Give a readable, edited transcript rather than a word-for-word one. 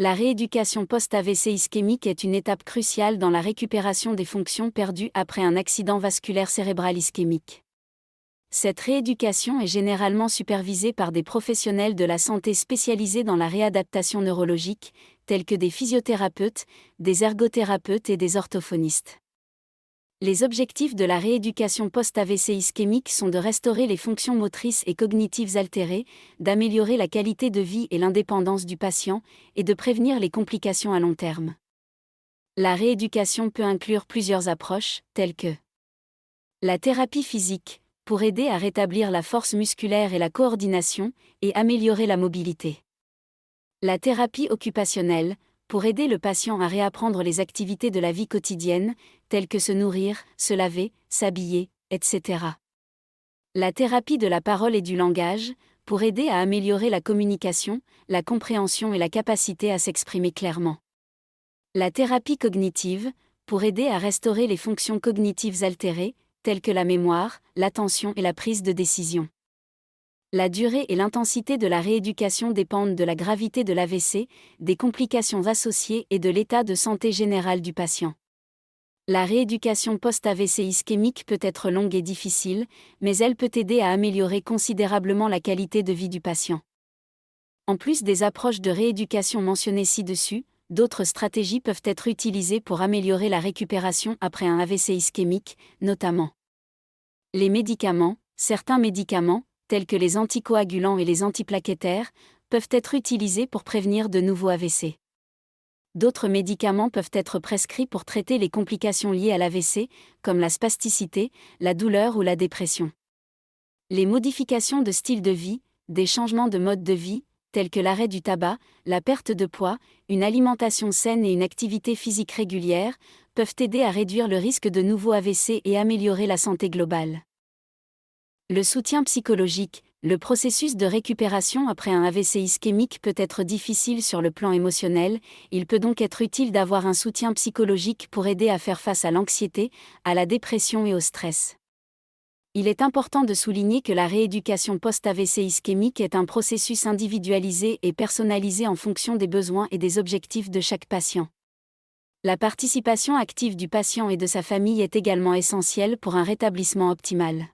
La rééducation post-AVC ischémique est une étape cruciale dans la récupération des fonctions perdues après un accident vasculaire cérébral ischémique. Cette rééducation est généralement supervisée par des professionnels de la santé spécialisés dans la réadaptation neurologique, tels que des physiothérapeutes, des ergothérapeutes et des orthophonistes. Les objectifs de la rééducation post-AVC ischémique sont de restaurer les fonctions motrices et cognitives altérées, d'améliorer la qualité de vie et l'indépendance du patient, et de prévenir les complications à long terme. La rééducation peut inclure plusieurs approches, telles que la thérapie physique, pour aider à rétablir la force musculaire et la coordination, et améliorer la mobilité. La thérapie occupationnelle, pour aider le patient à réapprendre les activités de la vie quotidienne, telles que se nourrir, se laver, s'habiller, etc. La thérapie de la parole et du langage, pour aider à améliorer la communication, la compréhension et la capacité à s'exprimer clairement. La thérapie cognitive, pour aider à restaurer les fonctions cognitives altérées, telles que la mémoire, l'attention et la prise de décision. La durée et l'intensité de la rééducation dépendent de la gravité de l'AVC, des complications associées et de l'état de santé général du patient. La rééducation post-AVC ischémique peut être longue et difficile, mais elle peut aider à améliorer considérablement la qualité de vie du patient. En plus des approches de rééducation mentionnées ci-dessus, d'autres stratégies peuvent être utilisées pour améliorer la récupération après un AVC ischémique, notamment les médicaments. Certains médicaments, tels que les anticoagulants et les antiplaquettaires, peuvent être utilisés pour prévenir de nouveaux AVC. D'autres médicaments peuvent être prescrits pour traiter les complications liées à l'AVC, comme la spasticité, la douleur ou la dépression. Les modifications de style de vie, des changements de mode de vie, tels que l'arrêt du tabac, la perte de poids, une alimentation saine et une activité physique régulière, peuvent aider à réduire le risque de nouveaux AVC et améliorer la santé globale. Le soutien psychologique. Le processus de récupération après un AVC ischémique peut être difficile sur le plan émotionnel, il peut donc être utile d'avoir un soutien psychologique pour aider à faire face à l'anxiété, à la dépression et au stress. Il est important de souligner que la rééducation post-AVC ischémique est un processus individualisé et personnalisé en fonction des besoins et des objectifs de chaque patient. La participation active du patient et de sa famille est également essentielle pour un rétablissement optimal.